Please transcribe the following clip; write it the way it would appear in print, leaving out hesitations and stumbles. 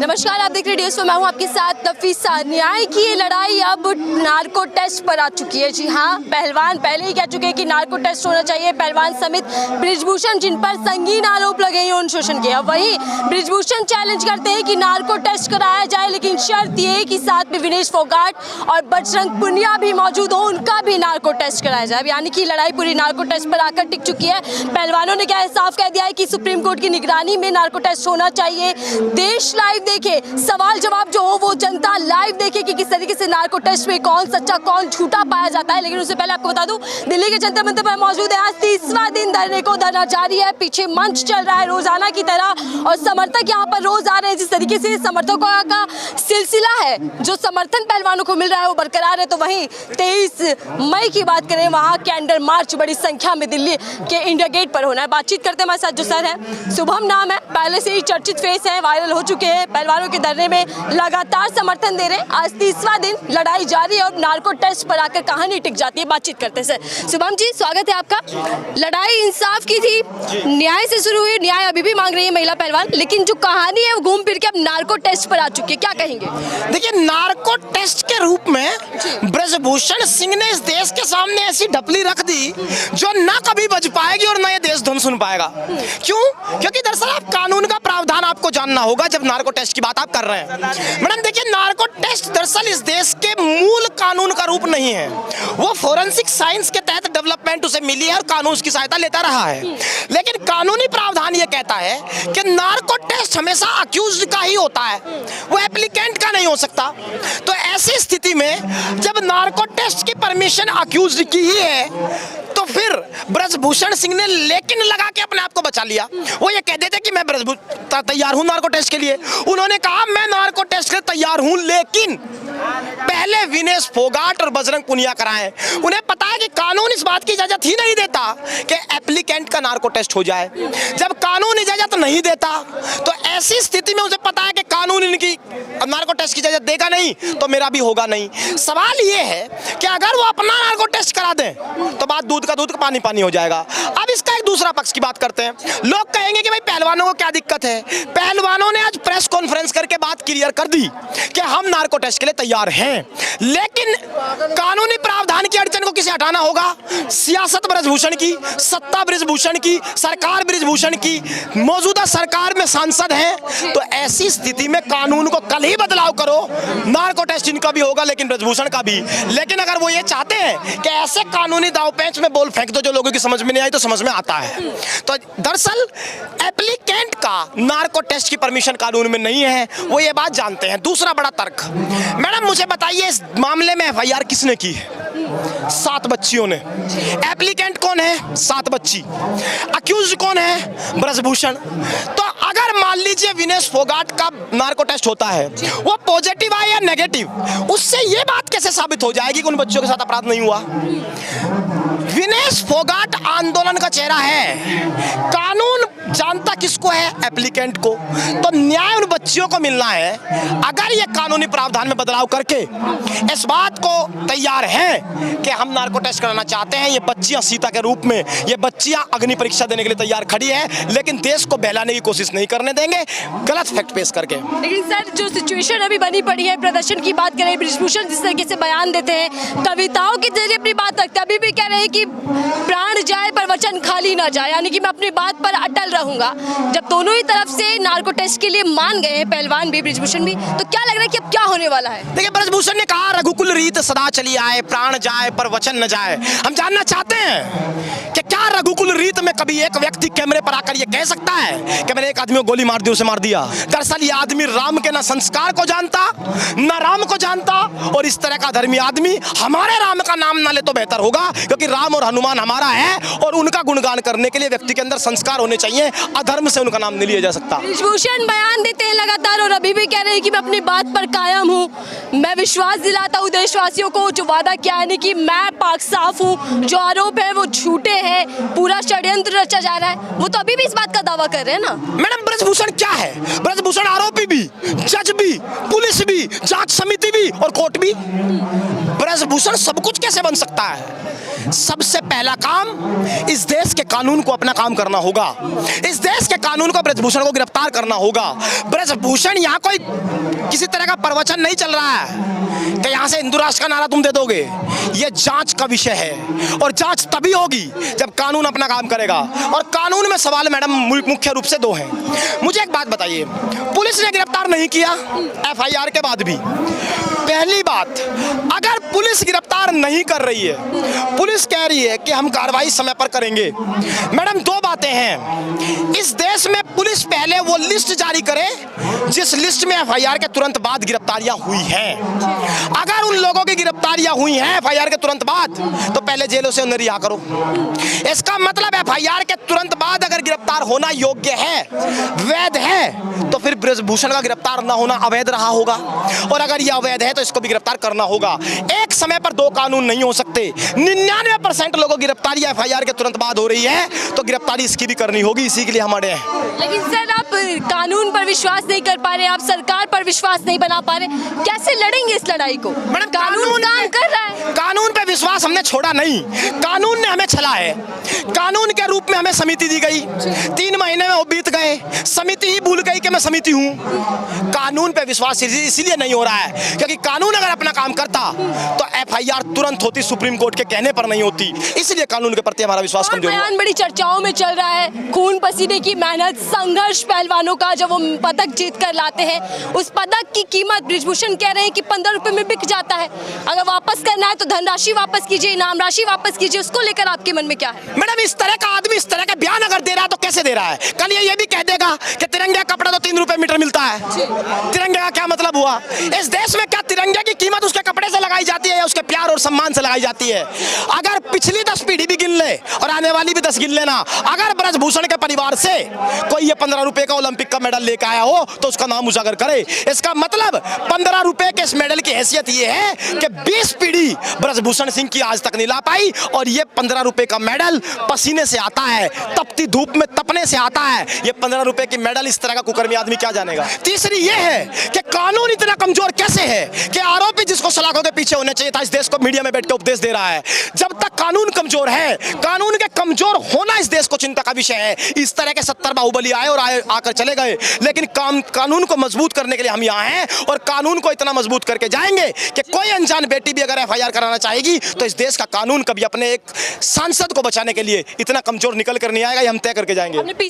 नमस्कार, आप देख रहे हैं मैं हूं आपके साथ नफीसा। न्याय की ये लड़ाई अब नार्को टेस्ट पर आ चुकी है। जी हाँ, पहलवान पहले ही कह चुके हैं कि नार्को टेस्ट होना चाहिए। पहलवान समेत बृजभूषण, जिन पर संगीन आरोप लगे हैं उन शोषण के, अब वही बृजभूषण चैलेंज करते हैं कि नार्को टेस्ट कराया जाए, लेकिन शर्त ये कि साथ में विनेश फोगाट और बजरंग पुनिया भी मौजूद हो, उनका भी नार्को टेस्ट कराया जाए। यानी कि लड़ाई पूरी नार्को टेस्ट पर आकर टिक चुकी है। पहलवानों ने क्या साफ कह दिया है कि सुप्रीम कोर्ट की निगरानी में नार्को टेस्ट होना चाहिए। देश लाइव देखे, सवाल जवाब जो हो वो जनता लाइव देखे कि किस तरीके से नार्को टेस्ट में कौन सच्चा कौन झूठा पाया जाता है। लेकिन उससे पहले आपको बता दूं, दिल्ली के जंतर मंतर पर मौजूद है। आज 30वां दिन धरने को धरना जारी है। पीछे मंच चल रहा है रोजाना की तरह और समर्थक यहाँ पर रोज आ रहे हैं। जिस तरीके से समर्थकों का सिलसिला है, जो समर्थन पहलवानों को मिल रहा है वो बरकरार है। तो वहीं 23 मई की बात करें, वहाँ कैंडल मार्च बड़ी संख्या में दिल्ली के इंडिया गेट पर होना है। बातचीत करते हमारे साथ जो सर है, शुभम नाम है, पहले से ही चर्चित फेस है, वायरल हो चुके हैं, पहलवानों के धरने में लगातार समर्थन दे रहे हैं। आज 30वां दिन लड़ाई जारी है और नार्को टेस्ट पर आकर कहानी टिक जाती है। बातचीत करते हैं सर। शुभम जी, स्वागत है आपका। लड़ाई इंसाफ की थी, न्याय से शुरू हुई, न्याय अभी भी मांग रही है महिला पहलवान, लेकिन जो कहानी है वो घूम फिर के अब नार्को टेस्ट पर आ चुकी है। क्या कहेंगे? देखिए, नार्को टेस्ट के रूप में बृजभूषण सिंह ने इस देश के सामने ऐसी ढपली रख दी जो ना कभी बच पाएगी और ना ये देश धुन सुन पाएगा। क्यों? क्योंकि दरअसल आप कानून का प्रावधान आपको जानना होगा जब नार्को टेस्ट की बात आप कर रहे हैं। मैडम देखिए, नार्को टेस्ट दरअसल इस देश के मूल कानून का रूप नहीं है। वो फोरेंसिक साइंस के तहत डेवलपमेंट उसे मिली है और कानून उसकी सहायता लेता रहा है। लेकिन कानूनी प्रावधान ये कहता है कि नार्को टेस्ट हमेशा अक्यूज्ड का ही होता है, वो एप्लीकेंट का नहीं हो सकता। तो ऐसी स्थिति में जब नार्को टेस्ट की परमिशन अक्यूज्ड की ही है, तो फिर बृजभूषण सिंह ने लेकिन लगा के अपने आप को बचा लिया। वो ये कहते थे कि मैं तैयार हूं नार्को टेस्ट के लिए। उन्होंने कहा मैं नार्को टेस्ट के लिए तैयार हूं, लेकिन पहले विनेश फोगाट और बजरंग पुनिया कराएं। उन्हें पता है कि कानून इस बात की इजाजत ही नहीं देता कि एप्लीकेंट का नार्को टेस्ट हो जाए। जब कानून इजाजत नहीं देता तो ऐसी स्थिति में उसे पता है कि कानून इनकी नार्को टेस्ट की इजाजत देगा नहीं, तो मेरा भी होगा नहीं। सवाल ये है कि अगर वो अपना नार्को टेस्ट करा दें तो बात दूध का पानी पानी हो जाएगा। अब इसका एक दूसरा पक्ष की बात करते हैं। लोग कहेंगे कि भाई पहलवानों को क्या दिक्कत है। पहलवानों ने आज प्रेस कॉन्फ्रेंस करके बात क्लियर कर दी कि हम नार्को टेस्ट के लिए तैयार हैं, लेकिन कानूनी प्रावधान की अड़चन को किसे हटाना होगा? सियासत बृजभूषण की, सत्ता बृजभूषण की, सरकार बृजभूषण की, मौजूदा सरकार में सांसद हैं। तो ऐसी स्थिति में कानून को कल ही बदलाव करो। नार्को टेस्ट इनका भी होगा लेकिन बृजभूषण का भी। लेकिन अगर वो ये चाहते हैं कि ऐसे कानूनी दांवपेच में बोल फेंक दो जो लोगों की समझ में नहीं आई, तो समझ में आता है। तो दरअसल एप्लीकेंट का नार्को टेस्ट की परमिशन कानून में नहीं है, वो ये बात जानते हैं। दूसरा बड़ा तर्क, मैडम मुझे बताइए इस मामले में एफआईआर किसने की है? 7 बच्चियों ने। एप्लीकेंट कौन है? 7 बच्ची। अक्यूज कौन है? बृजभूषण। तो अगर मान लीजिए विनेश फोगाट का नार्को टेस्ट होता है, वो पॉजिटिव आए या नेगेटिव, उससे ये बात कैसे साबित हो जाएगी कि उन बच्चों के साथ अपराध नहीं हुआ? विनेश फोगाट आंदोलन का चेहरा है। कानून जानता किसको है? एप्लीकेंट को। तो न्याय उन बच्चियों को मिलना है। अगर ये कानूनी प्रावधान में बदलाव करके इस बात को तैयार हैं कि हम नार्को टेस्ट कराना चाहते हैं, ये बच्चियां सीता के रूप में, ये बच्चियां अग्नि परीक्षा देने के लिए तैयार खड़ी है, लेकिन देश को बहलाने की कोशिश नहीं करने देंगे गलत फैक्ट पेश करके। लेकिन सर, जो सिचुएशन अभी बनी पड़ी है, प्रदर्शन की बात करें, बृजभूषण जिस तरीके से बयान देते हैं, कविताओं के जरिए अपनी बात रखते हैं, अभी भी कह रहे हैं कि प्राण जाए पर वचन खाली ना जाए, यानी कि मैं अपनी बात पर अटल रहूंगा। जब दोनों ही तरफ से नार्को टेस्ट के लिए मान गए हैं, पहलवान भी बृजभूषण भी, तो क्या लग रहा है कि अब क्या होने वाला है? देखिए, बृजभूषण ने कहा रघुकुल रीत सदा चली आए, प्राण जाए पर वचन न जाए। हम जानना चाहते हैं कि क्या रघुकुल रीत में कभी एक व्यक्ति कैमरे पर आकर ये कह सकता है कि मैंने एक आदमी को गोली मार दी, उसे मार दिया? दरअसल ये आदमी राम के ना संस्कार को जानता, ना राम को जानता, और इस तरह का धर्मी आदमी हमारे राम का नाम ना ले तो बेहतर होगा, क्योंकि राम और हनुमान हमारा है और उनका गुणगान करने के लिए व्यक्ति के अंदर संस्कार होने चाहिए। अधर्म से उनका नाम नहीं लिया जा सकता। बृजभूषण बयान देते हैं लगातार और अभी भी कह रहे हैं कि मैं अपनी बात पर कायम हूँ। मैं विश्वास दिलाता हूँ देशवासियों को, जो वादा किया है कि मैं पाक साफ हूँ, जो आरोप है वो झूठे हैं, पूरा षड्यंत्र रचा जा रहा है। वो तो अभी भी इस बात का दावा कर रहे हैं ना। मैडम, बृजभूषण क्या है? बृजभूषण आरोपी भी, जज भी, पुलिस भी, भी, जांच समिति भी और कोर्ट भी। ब्रजभूषण सब कुछ कैसे बन सकता है? सबसे पहला काम, इस देश के कानून को अपना काम करना होगा। इस देश के कानून को ब्रजभूषण को गिरफ्तार करना होगा। ब्रजभूषण यहाँ कोई किसी तरह का प्रवचन नहीं चल रहा है कि यहाँ से हिंदू राष्ट्र का नारा तुम दे दोगे। ये जांच का विषय है और जांच तभी होगी जब कानून अपना काम करेगा। और कानून में सवाल मैडम मुख्य रूप से दो हैं। मुझे एक बात बताइए, पुलिस ने गिरफ्तार नहीं किया एफआईआर के बाद भी। पहली बात, अगर पुलिस गिरफ्तार नहीं कर रही है, पुलिस कह रही है कि हम कार्रवाई समय पर करेंगे। मैडम दो बातें हैं, इस देश में पुलिस पहले वो लिस्ट जारी करे जिस लिस्ट में एफआईआर के तुरंत बाद गिरफ्तारियां हुई हैं। अगर उन लोगों की गिरफ्तारियां हुई हैं एफआईआर के तुरंत बाद, तो पहले जेलों से उन्हें रिहा करो। इसका मतलब एफआईआर के तुरंत बाद अगर गिरफ्तार होना योग्य है, वैध है, तो फिर ब्रजभूषण का गिरफ्तार ना होना अवैध रहा होगा। और अगर यह अवैध है तो इसको भी गिरफ्तार करना होगा। एक समय पर दो कानून नहीं हो सकते। 99% लोगों की गिरफ्तारी एफआईआर के तुरंत बाद हो रही है, तो गिरफ्तारी इसकी भी करनी होगी। इसी के लिए हम अड़े हैं। लेकिन सर, आप कानून पर विश्वास नहीं कर पा रहे, आप सरकार पर विश्वास नहीं बना पा रहे, कैसे लड़ेंगे इस लड़ाई को? मैडम कानून काम कर रहा है। कानून पे विश्वास हमने छोड़ा नहीं, कानून ने हमें छला है। कानून के रूप में हमें समिति दी गई, 3 महीने में वो बीत गए, समिति ही भूल गई कि मैं समिति हूं। कानून पे विश्वास इसीलिए नहीं हो रहा है क्योंकि कानून अगर अपना काम करता तो एफआईआर तुरंत होती, सुप्रीम कोर्ट के कहने पर नहीं होती। इसलिए कानून के प्रति हमारा विश्वास कमजोर हुआ। बयान बड़ी चर्चाओं में चल रहा है, खून पसीने की मेहनत, संघर्ष पहलवानों का, जब वो पदक जीत कर लाते हैं, उस पदक की कीमत ब्रिजभूषण कह रहे हैं कि 15 रुपए में बिक जाता है। अगर वापस करना है तो धनराशि वापस कीजिए, इनाम राशि वापस कीजिए। उसको लेकर आपके मन में क्या है? मैडम इस तरह का आदमी इस तरह का बयान अगर दे रहा है तो कैसे दे रहा है? कल ये भी कह देगा कि तिरंगे का कपड़ा तो 3 रुपए मीटर मिलता है। तिरंगे का क्या मतलब हुआ? इस देश में क्या तिरंगे की कीमत उसके कपड़े से लगाई जाती है या उसके प्यार और सम्मान से लगाई जाती है? अगर पिछली 10 पीढ़ी भी गिन ले और आने वाली भी 10 गिन लेना, अगर ब्रजभूषण के परिवार से कोई ये 15 रुपए का ओलंपिक का मेडल लेकर आया हो तो उसका नाम उजागर करे। इसका मतलब 15 रुपए के इस मेडल की हैसियत ये है कि 20 पीढ़ी ब्रजभूषण सिंह की आज तक नहीं ला पाई, और ये 15 रुपए का मेडल पसीने से आता है, तपती धूप में तपने से आता है। ये 15 रुपए की मेडल इस तरह का कुकर्मी आदमी क्या जानेगा? तीसरी ये है कि कानून इतना कमजोर कैसे है कि आरोपी जिसको सलाखों के पीछे होना चाहिए था, इस देश को मीडिया में बैठ के उपदेश दे रहा है। जब तक कानून कमजोर है, कानून के कमजोर होना इस देश को चिंता का विषय है। इस तरह के 70 बाहुबली आए और आकर चले गए, लेकिन कानून को मजबूत करने के लिए हम यहाँ हैं और कानून को इतना मजबूत करके जाएंगे कि कोई अनजान बेटी भी अगर एफआईआर कराना चाहेगी तो इस देश का कानून कभी अपने एक सांसद को बचाने के लिए इतना कमजोर निकल कर नहीं आएगा। ये हम तय करके जाएंगे।